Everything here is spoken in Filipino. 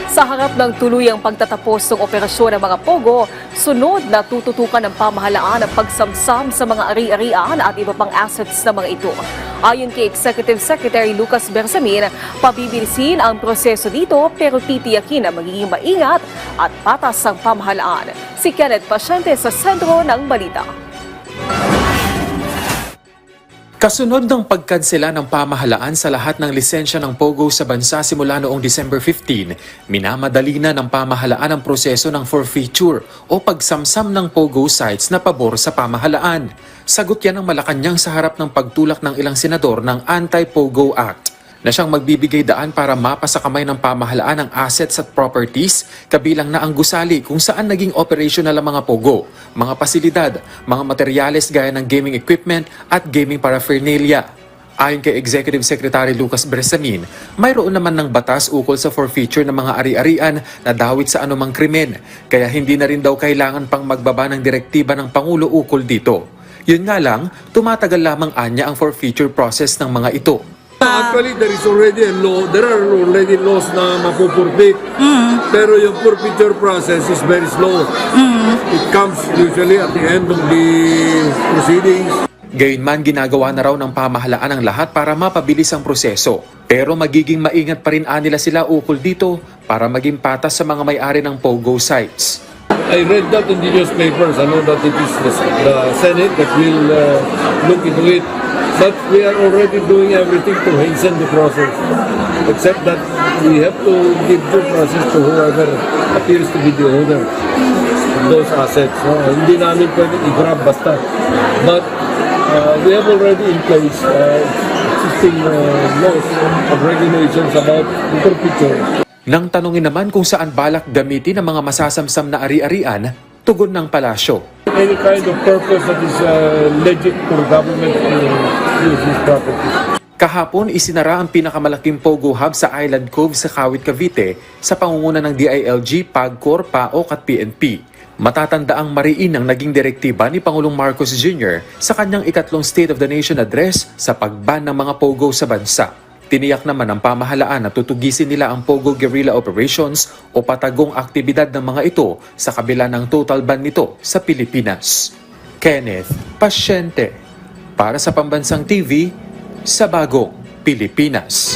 Sa harap ng tuluyang pagtatapos ng operasyon ng mga pogo, sunod na tututukan ng pamahalaan ang pagsamsam sa mga ari-arian at iba pang assets ng mga ito. Ayon kay Executive Secretary Lucas Bersamin, pabibilisin ang proseso dito pero titiyakin na magiging maingat at patas ang pamahalaan. Si Kenneth Pasyente sa sentro ng balita. Kasunod ng pagkansela ng pamahalaan sa lahat ng lisensya ng POGO sa bansa simula noong December 15, minamadali na ng pamahalaan ang proseso ng forfeiture o pagsamsam ng POGO sites na pabor sa pamahalaan. Sagot yan ng Malacanang sa harap ng pagtulak ng ilang senador ng Anti-POGO Act na siyang magbibigay daan para mapasa kamay ng pamahalaan ang assets at properties kabilang na ang gusali kung saan naging operational ang mga POGO, mga pasilidad, mga materyales gaya ng gaming equipment at gaming paraphernalia. Ayon kay Executive Secretary Lucas Bersamin, mayroon naman ng batas ukol sa forfeiture ng mga ari-arian na dawit sa anumang krimen, kaya hindi na rin daw kailangan pang magbaba ng direktiba ng Pangulo ukol dito. Yun nga lang, tumatagal lamang anya ang forfeiture process ng mga ito. Actually, there is already a law. There are already laws na mapupurfeit. Pero yung forfeiture process is very slow. It comes usually at the end of the proceedings. Gayunman, ginagawa na raw ng pamahalaan ang lahat para mapabilis ang proseso. Pero magiging maingat pa rin nila sila ukol dito para maging patas sa mga may-ari ng POGO sites. I read that in the newspapers. I know that it is the Senate that will look into it. But we are already doing everything to hasten the process. Except that we have to give due process to whoever appears to be the owner of those assets. No? Hindi namin pwedeng i-grab basta. But we have already in place existing laws and regulations about the forfeiture. Nang tanungin naman kung saan balak gamitin ang mga masasamsam na ari-arian, tugon ng palasyo. Any kind of purpose that is legit for government to use these properties. Kahapon, isinara ang pinakamalaking POGO hub sa Island Cove sa Kawit, Cavite sa pangunguna ng DILG, PAGCOR, PAOK at PNP. Matatandaang mariin ang naging direktiba ni Pangulong Marcos Jr. sa kanyang ikatlong State of the Nation address sa pagban ng mga POGO sa bansa. Tiniyak naman ng pamahalaan na tutugisin nila ang POGO guerrilla operations o patagong aktibidad ng mga ito sa kabila ng total ban nito sa Pilipinas. Kenneth Pasyente para sa Pambansang TV sa Bagong Pilipinas.